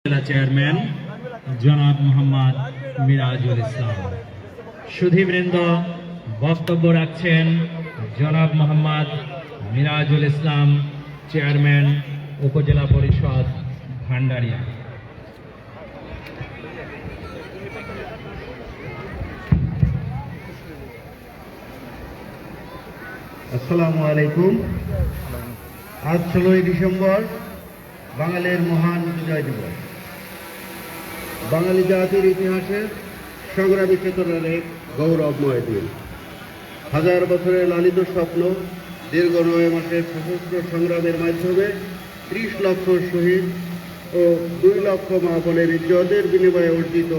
জেলা চেয়ারম্যান জনাব মোহাম্মদ মিরাজুল ইসলাম। সুধীবৃন্দ, বক্তব্য রাখছেন জনাব মোহাম্মদ মিরাজুল ইসলাম, চেয়ারম্যান উপজেলা পরিষদ ভান্ডারিয়া। আসসালামু আলাইকুম। আজ 16ই ডিসেম্বর বাঙালির মহান বিজয় দিবস। বাঙালি জাতির ইতিহাসের সংগ্রামী চেতনার এক গৌরবময় দিন। হাজার বছরের লালিত স্বপ্ন, দীর্ঘ 9 মাসের সশস্ত্র সংগ্রামের মাধ্যমে 30 লক্ষ শহীদ ও 2 লক্ষ মা বোনের ইজ্জতের বিনিময়ে অর্জিত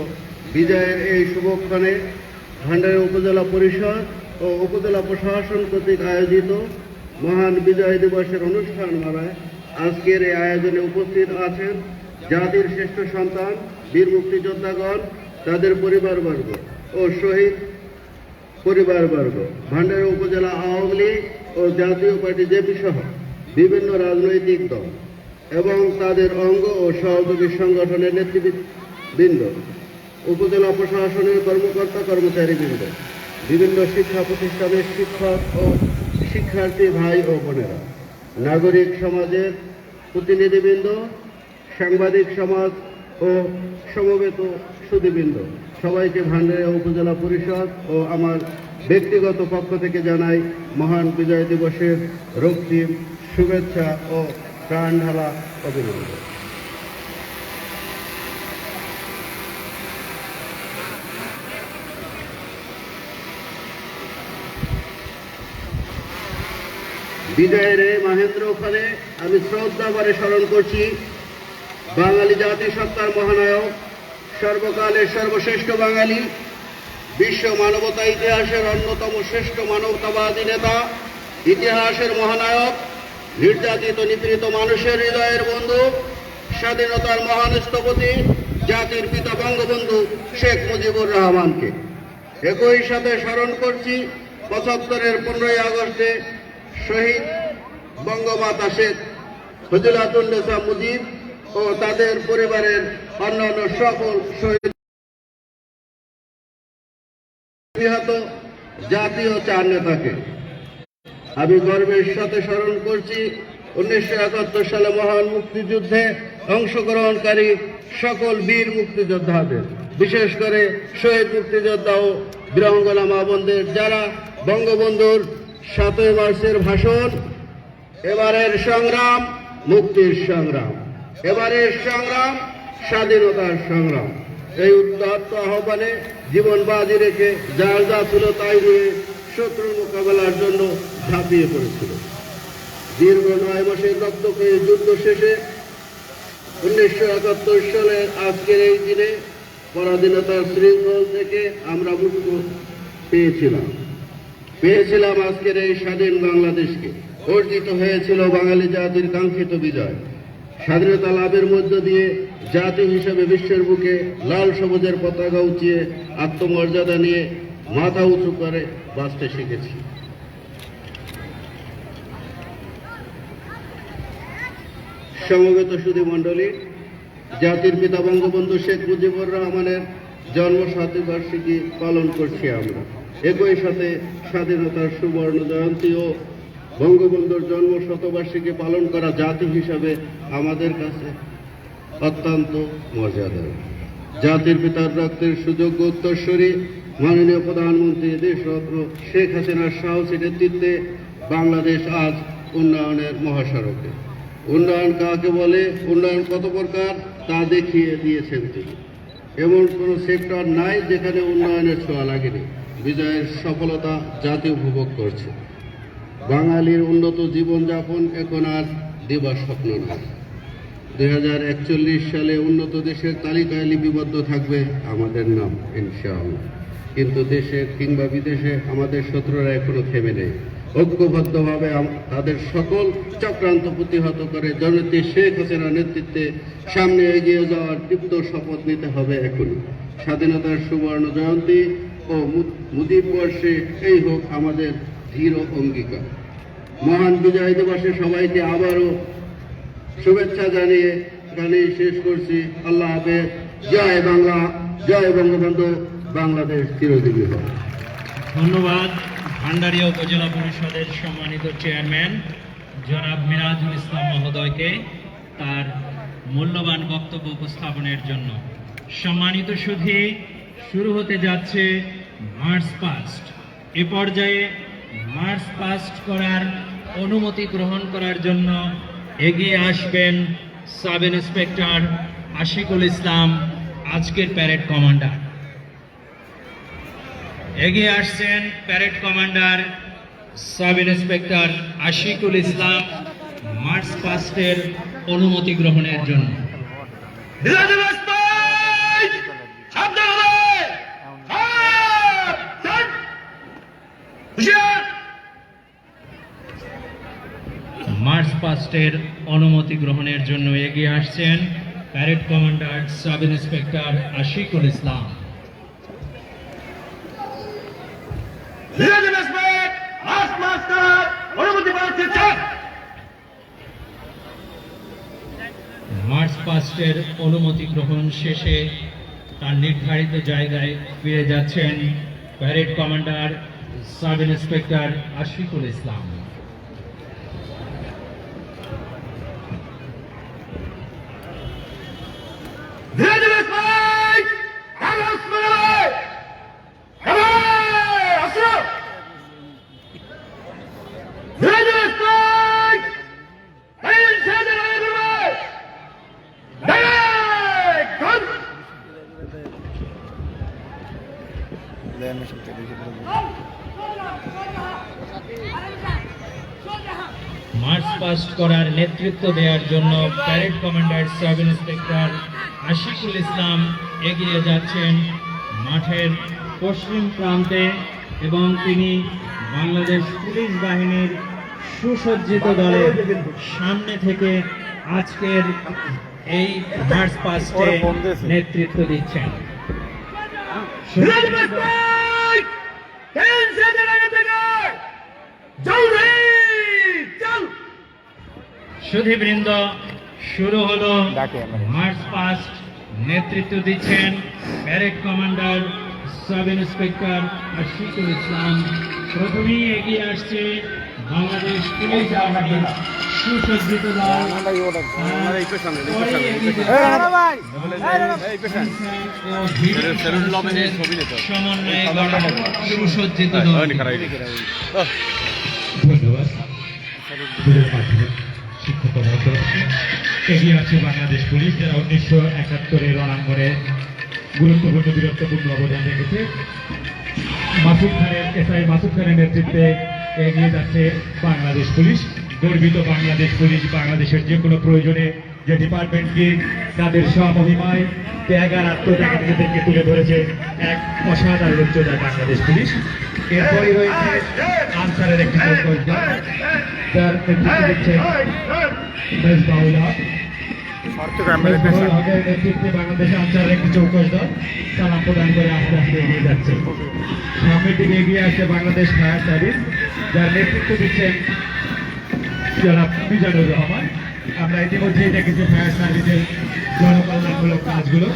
বিজয়ের এই শুভক্ষণে ভান্ডারিয়া উপজেলা পরিষদ ও উপজেলা প্রশাসন কর্তৃক আয়োজিত মহান বিজয় দিবসের অনুষ্ঠান মালায় আজকের এই আয়োজনে উপস্থিত আছেন জাতির শ্রেষ্ঠ সন্তান, বীর মুক্তিযোদ্ধাগণ, তাদের পরিবারবর্গ ও শহীদ পরিবারবর্গ, ভান্ডারিয়া উপজেলা আওয়ামী লীগ ও জাতীয় পার্টি জেপি সহ বিভিন্ন রাজনৈতিক দল এবং তাদের অঙ্গ ও সহযোগী সংগঠনের নেতৃবৃন্দ, উপজেলা প্রশাসনের কর্মকর্তা কর্মচারীবৃন্দ, বিভিন্ন শিক্ষা প্রতিষ্ঠানের শিক্ষক ও শিক্ষার্থী ভাই ও বোনেরা, নাগরিক সমাজের প্রতিনিধিবৃন্দ, সাংবাদিক সমাজ ও সমবেত সুধীবৃন্দ, সবাইকে ভান্ডারিয়া উপজেলা পরিষদ ও আমার ব্যক্তিগত পক্ষ থেকে জানাই মহান বিজয় দিবসের রক্তিম শুভেচ্ছা ও প্রাণঢালা অভিনন্দন। বিজয়ের এই মহেন্দ্র ওখানে আমি শ্রদ্ধা করে স্মরণ করছি বাঙালি জাতিসত্তার মহানায়ক, সর্বকালের সর্বশ্রেষ্ঠ বাঙালি, বিশ্ব মানবতা ইতিহাসের অন্যতম শ্রেষ্ঠ মানবতাবাদী নেতা, ইতিহাসের মহানায়ক, নির্যাতিত নিপীড়িত মানুষের হৃদয়ের বন্ধু, স্বাধীনতার মহান স্থপতি, জাতির পিতা বঙ্গবন্ধু শেখ মুজিবুর রহমানকে। একই সাথে স্মরণ করছি 75-এর 15ই আগস্টে শহীদ বঙ্গমাতা শেখ ফজিলাতুন্নেসা মুজিব ও তাদের পরিবারের অন্যান্য সকল শহীদ নিহত জাতীয় 4 নেতাকে। আমি গর্বের সাথে স্মরণ করছি 1971 সালে মহান মুক্তিযুদ্ধে অংশগ্রহণকারী সকল বীর মুক্তিযোদ্ধাদের, বিশেষ করে শহীদ মুক্তিযোদ্ধা ও বীরাঙ্গনা মা বোনদের, যারা বঙ্গবন্ধুর 7ই মার্চের ভাষণ, এবারের সংগ্রাম মুক্তির সংগ্রাম, এবারের সংগ্রাম স্বাধীনতার সংগ্রাম, এই উদাত্ত আহ্বানে জীবন বাজি রেখে যার যা ছিল তাই নিয়ে শত্রু মোকাবেলার জন্য ঝাঁপিয়ে পড়েছিল। দীর্ঘ 9 মাসের রক্তক্ষয়ী যুদ্ধ শেষে 1971 সালের আজকের এই দিনে পরাধীনতার শৃঙ্খল থেকে আমরা মুক্ত পেয়েছিলাম আজকের এই স্বাধীন বাংলাদেশকে। অর্জিত হয়েছিল বাঙালি জাতির কাঙ্ক্ষিত বিজয়। স্বাধীনতা লাভের মধ্য দিয়ে জাতি হিসেবে বিশ্বের বুকে লাল সবুজের পতাকা উঁচিয়ে আত্মমর্যাদা নিয়ে মাথা উঁচু করে বাঁচতে শিখেছি। সমবেত সুধীমণ্ডলী, জাতির পিতা বঙ্গবন্ধু শেখ মুজিবুর রহমানের জন্ম শতবার্ষিকী পালন করছি আমরা। একই সাথে স্বাধীনতার সুবর্ণ জয়ন্তী ও বঙ্গবন্ধুর জন্ম শতবার্ষিকী পালন করা জাতি হিসাবে আমাদের কাছে অত্যন্ত মর্যাদার। জাতির পিতার রক্তের সুযোগ্য উত্তরসূরি মাননীয় প্রধানমন্ত্রী দেশরত্ন শেখ হাসিনার সাহসী নেতৃত্বে বাংলাদেশ আজ উন্নয়নের মহাসড়কে। উন্নয়ন কাকে বলে, উন্নয়ন কত প্রকার তা দেখিয়ে দিয়েছেন তিনি। এমন কোনো সেক্টর নাই যেখানে উন্নয়নের ছোঁয়া লাগেনি। বিজয়ের সফলতা জাতি উপভোগ করছে। বাঙালির উন্নত জীবনযাপন এখন আর দিবার স্বপ্ন নয়। 2041 সালে উন্নত দেশের তালিকায় লিপিবদ্ধ থাকবে আমাদের নাম, ইনশাআল্লাহ। কিন্তু দেশে কিংবা বিদেশে আমাদের শত্রুরা এখনো থেমে নেই। ঐক্যবদ্ধভাবে তাদের সকল চক্রান্ত প্রতিহত করে জননেত্রী শেখ হাসিনার নেতৃত্বে সামনে এগিয়ে যাওয়ার তীব্র শপথ নিতে হবে এখনই। স্বাধীনতার সুবর্ণ জয়ন্তী ও মুজিব বর্ষে এই হোক আমাদের দৃঢ় অঙ্গীকার। মহান বিজয় দিবসে সবাইকে আবারও শুভেচ্ছা জানিয়ে গানেই শেষ করছি। আল্লাহ হাফেজ। জয় বাংলা, জয় বঙ্গবন্ধু, বাংলাদেশ চিরজীবী হোক। ধন্যবাদ ভান্ডারিয়া উপজেলা পরিষদের সম্মানিত চেয়ারম্যান জনাব মিরাজুল ইসলাম মহোদয়কে তার মূল্যবান বক্তব্য উপস্থাপনের জন্য। সম্মানিত সুধী, শুরু হতে যাচ্ছে মার্চ পাস্ট। এ পর্যায়ে মার্চ পাস্ট করার অনুমতি গ্রহণ করার জন্য এগিয়ে আসবেন সাব ইন্সপেক্টর আশিকুল ইসলাম, আজকের প্যারেড কমান্ডার। এগিয়ে আসছেন parade commander sub inspector Ashikul Islam march পাস্টের অনুমতি গ্রহণের জন্য। মার্চ পাস্টের অনুমতি গ্রহণের জন্য এগিয়ে আসছেন parade commander sub inspector Ashikul Islam. March পাস্টের অনুমতি গ্রহণ শেষে তার নির্ধারিত জায়গায় ফিরে যাচ্ছেন parade commander sub inspector Ashikul Islam. March past করার নেতৃত্ব দেওয়ার জন্য parade commander sub inspector Ashikul Islam এগিয়ে যাচ্ছেন মাঠের পশ্চিম প্রান্তে এবং তিনি বাংলাদেশ পুলিশ বাহিনীর সুসজ্জিত দলের সামনে থেকে আজকের এই মার্চ পাস্টে নেতৃত্ব দিচ্ছেন। সুধীবৃন্দ, শুরু হলো মার্চ পাস্ট। নেতৃত্ব দিচ্ছেন parade commander sub inspector Ashikul Islam. প্রথমেই এগিয়ে আসছে বাংলাদেশ পুলিশ বাহিনীর সুসজ্জিত দল। সমন্বয়ে গড়া সুসজ্জিত দল। ধন্যবাদ। শিক্ষক মহোদয়, এগিয়ে আছে বাংলাদেশ পুলিশ, যারা 1971 রণাঙ্গনে গুরুত্বপূর্ণ বীরত্বপূর্ণ অবদান রেখেছে। মাসুদ খানের এসআই মাসুদ খানের নেতৃত্বে এগিয়ে যাচ্ছে বাংলাদেশ পুলিশ। গর্বিত বাংলাদেশ পুলিশ বাংলাদেশের যে কোনো প্রয়োজনে যে ডিপার্টমেন্টকে তাদের স্বমহিমায় ত্যাগ আর আত্মত্যাগে নিজেদেরকে তুলে ধরেছে এক অসাধারণ উচ্চতার বাংলাদেশ পুলিশ। এরপরই রয়েছে আনসারের একটি চৌকস দল, যার নেতৃত্ব দিচ্ছেন মেজবাউল হক। মেজবাউল হকের নেতৃত্বে বাংলাদেশের আনসারের একটি চৌকস দল সালাম প্রদান করে আস্তে আস্তে এগিয়ে যাচ্ছে। সামনের দিকে এগিয়ে আসছে বাংলাদেশ ফায়ার সার্ভিস, যার নেতৃত্ব দিচ্ছেন জনাব মিজানুর রহমান। আমরা ইতিমধ্যেই দেখেছি ফায়ার সার্ভিসের জনকল্যাণমূলক কাজগুলো,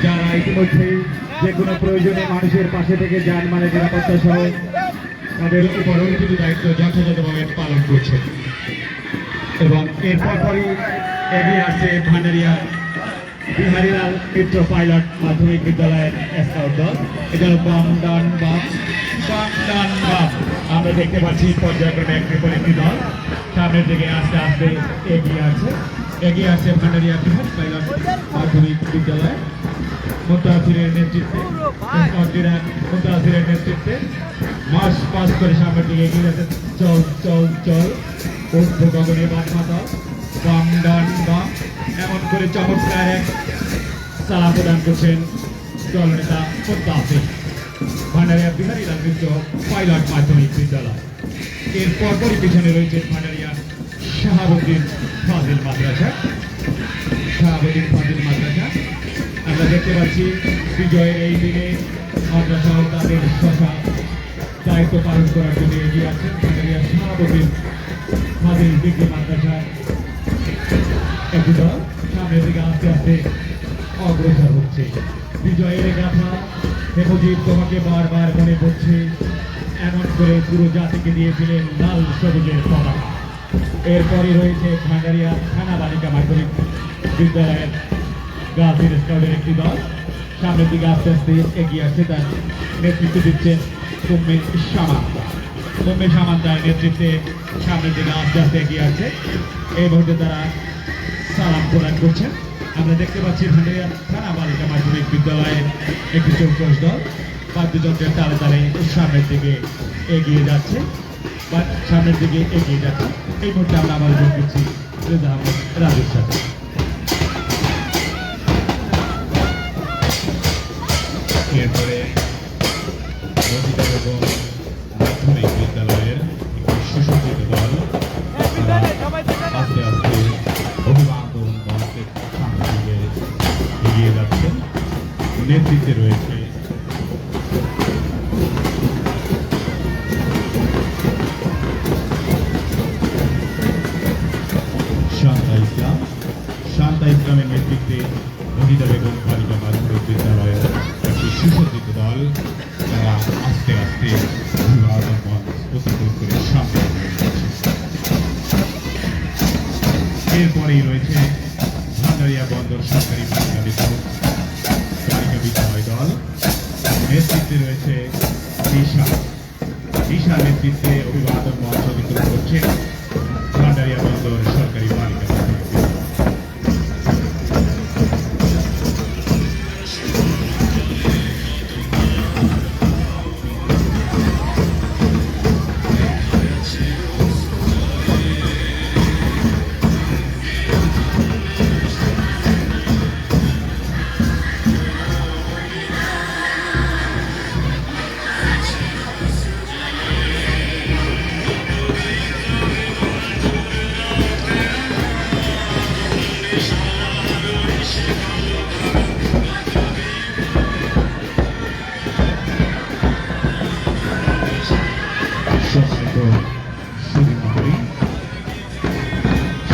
যারা ইতিমধ্যেই যে কোনো প্রয়োজনে মানুষের পাশে থেকে যানবাহনের নিরাপত্তা সহ তাদের উপর অর্পিত দায়িত্ব যথাযথভাবে পালন করছে। এবং এরপর পরই এগিয়ে আসছে ভান্ডারিয়া বিহারীলাল মিত্র পাইলট মাধ্যমিক বিদ্যালয়ের স্কাউট দল। এটা হল বাম ডান বাম বাম ডান বাম। আমরা দেখতে পাচ্ছি পর্যায়ক্রমে একটি দল সামনের দিকে আস্তে আস্তে এগিয়ে আসছে ভান্ডারিয়া বিহার পাইলট মাধ্যমিক বিদ্যালয় মোতাসিরের নেতৃত্বে। মোতাসিরের নেতৃত্বে মার্চ পাস করে সামনের দিকে এগিয়ে যাচ্ছে। চল চল চল ঊর্ধ্ব গগনে বাম মাতা বাম ডান বাম, এমন করে চমৎকার এক সালাম প্রদান করছেন দলনেতা মোতাসির, ভান্ডারিয়া বিহারীলাল মিত্র পাইলট মাধ্যমিক বিদ্যালয়। এর পরপরই পিছনে রয়েছে ভান্ডারিয়া শাহাবুদ্দিন ফাজিল মাদ্রাসা। আমরা দেখতে পাচ্ছি বিজয়ের এই দিনে মাদ্রাসা ও তাদের শাখা দায়িত্ব পালন করার জন্য এগিয়ে আছেন ভান্ডারিয়া শাহাবুদ্দিন ফাজিল ডিগ্রি মাদ্রাসা একটি দল। সামনের দিকে আস্তে আস্তে অগ্রসর হচ্ছে। বিজয়ের গাথা হেমজিৎ তোমাকে বারবার মনে পড়ছে, এমন করে পুরো জাতিকে দিয়েছিলেন লাল সবুজের পতাকা। এরপরই রয়েছে ভান্ডারিয়া থানা বালিকা মাধ্যমিক বিদ্যালয়ের গার্লস স্কাউটের একটি দল। সামনের দিকে আস্তে আস্তে এগিয়ে আসছে, তার নেতৃত্ব দিচ্ছেন উম্মে সামান্তা। উম্মে সামান্তার নেতৃত্বে সামনের দিকে আস্তে আস্তে এগিয়ে আসছে। এই মুহূর্তে তারা সালাম প্রদান করছেন। আমরা দেখতে পাচ্ছি ভান্ডারিয়া থানা বালিকা মাধ্যমিক বিদ্যালয়ের একটি চৌকস দল বাদ্যযন্ত্রের তালে তালে সামনের দিকে এগিয়ে যাচ্ছে বা সামনের দিকে এগিয়ে যাচ্ছে। এই মুহূর্তে আমরা আবার যোগ দিচ্ছি রেজা আহমেদ রাজুর সাথে। এরপরে রঞ্জিতা বেগম মাধ্যমিক বিদ্যালয়ের একটি সুসজ্জিত দল আস্তে আস্তে অভিবাদন মঞ্চের সামনের দিকে এগিয়ে যাচ্ছে। নেতৃত্বে রয়েছে শান্তা ইসলামের নেতৃত্বে রঞ্জিতা বেগম বালিকা মাধ্যমিক বিদ্যালয়ের একটি সুসজ্জিত দল, তারা আস্তে আস্তে অভিবাদন মঞ্চ প্রস্তুত করে সামনে এগিয়ে যাচ্ছে। এরপরেই রয়েছে ভান্ডারিয়া বন্দর সরকারি বালিকা বিদ্যালয় দল, নেতৃত্বে রয়েছে দিশা নেতৃত্বে অভিবাদন মঞ্চ অতিক্রম করছে ভান্ডারিয়া বন্দর সরকারি বালিকা মাধ্যমিক বিদ্যালয়।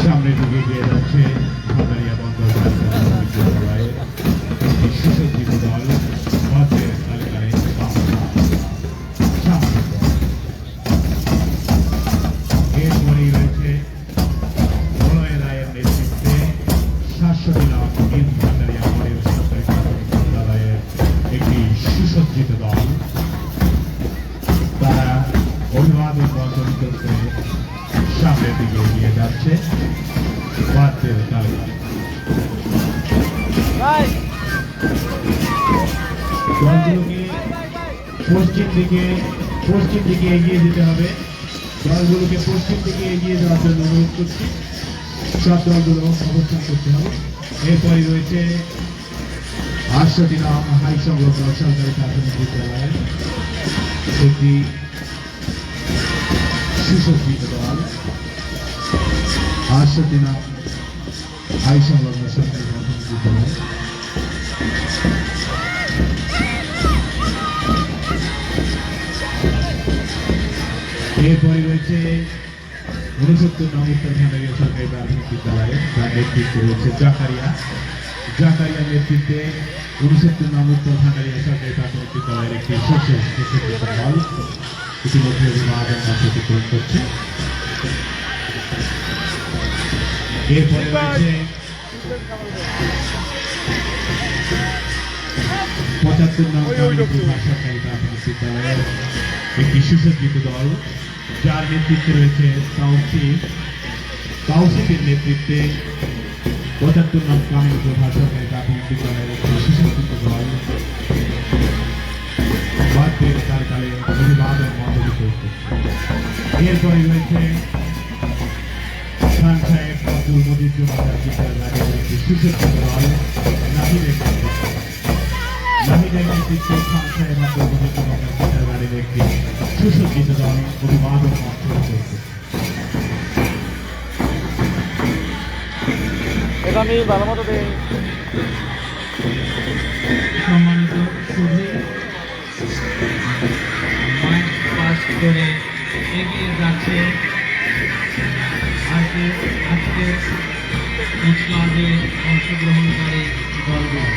সামনের দিকে এগিয়ে যাচ্ছে ভান্ডারিয়া বন্দর বিদ্যালয়ের একটি সুসজ্জিত দল মঞ্চের তালিকায় এরপরেই রয়েছে মলয় রায়ের নেতৃত্বে 700টি নাম ভান্ডারিয়া মডেল সরকারি প্রাথমিক বিদ্যালয়ের একটি সুসজ্জিত দল, তারা অভিবাদন মঞ্চ অতিক্রম করে সামনের দিকে এগিয়ে যাচ্ছে বাদ্যের তালিকায়। দলগুলোকে পশ্চিম দিকে এগিয়ে যেতে হবে। দলগুলোকে পশ্চিম দিকে এগিয়ে যাওয়ার জন্য অনুরোধ করছি। সব দলগুলো অবস্থান করতে হবে। এরপরে রয়েছে 800টি নাম হাই সংলগ্ন সরকারি প্রাথমিক বিদ্যালয়ের একটি সুসজ্জিত দল, 800টি নাম হাই সংলগ্ন সরকারি প্রাথমিক বিদ্যালয়। এরপরে রয়েছে 69 নং উত্তর ভান্ডারিয়া সরকারি প্রাথমিক বিদ্যালয়ে, যার নেতৃত্বে রয়েছে জাকারিয়ার নেতৃত্বে 69 নং উত্তর ভান্ডারিয়া সরকারি প্রাথমিক বিদ্যালয়ের একটি সুসজ্জিত দল ইতিমধ্যে অভিবাদন মঞ্চ অতিক্রম করছে। এরপরে রয়েছে 75 নং সরকারি প্রাথমিক বিদ্যালয়ের একটি সুসজ্জিত দল, যার নেতৃত্বে রয়েছে তাওসিফের নেতৃত্বে 75 নং কামিল প্রভা সরকারি প্রাথমিক বিদ্যালয়ের একটি সুসজ্জিত দল বাদ্যের তালে অভিবাদন মঞ্চ অতিক্রম করছে। এরপরে রয়েছে খান সাহেব আব্দুল মজিদ জমাদার বিদ্যালয়ের একটি সুসজ্জিত দল নাহিদের নেতৃত্বে খান সাহেব আব্দুল মজিদ জমাদার বিদ্যালয়ের একটি সুসজ্জিত দল অভিবাদন মঞ্চ অতিক্রম করছে। সম্মানিত সুধী মাইক পাস করে এগিয়ে যাচ্ছে আজকে কুচকাওয়াজে অংশগ্রহণকারী দলগুলো।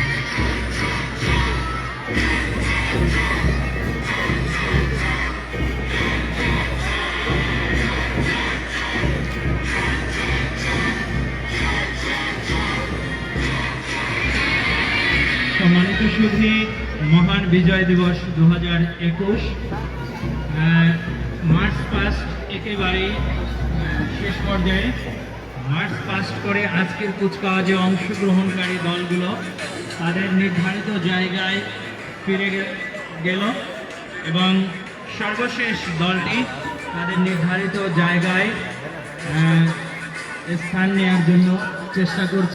সম্মানিত সুধী, মহান বিজয় দিবস 2021 মার্চ পাস্ট একেবারেই শেষ পর্যায়ে। মার্চ পাস্ট করে আজকের কুচকাওয়াজে অংশগ্রহণকারী দলগুলো তাদের নির্ধারিত জায়গায় ফিরে গেল এবং সর্বশেষ দলটি তাদের নির্ধারিত জায়গায় স্থান নেওয়ার জন্য চেষ্টা করছে।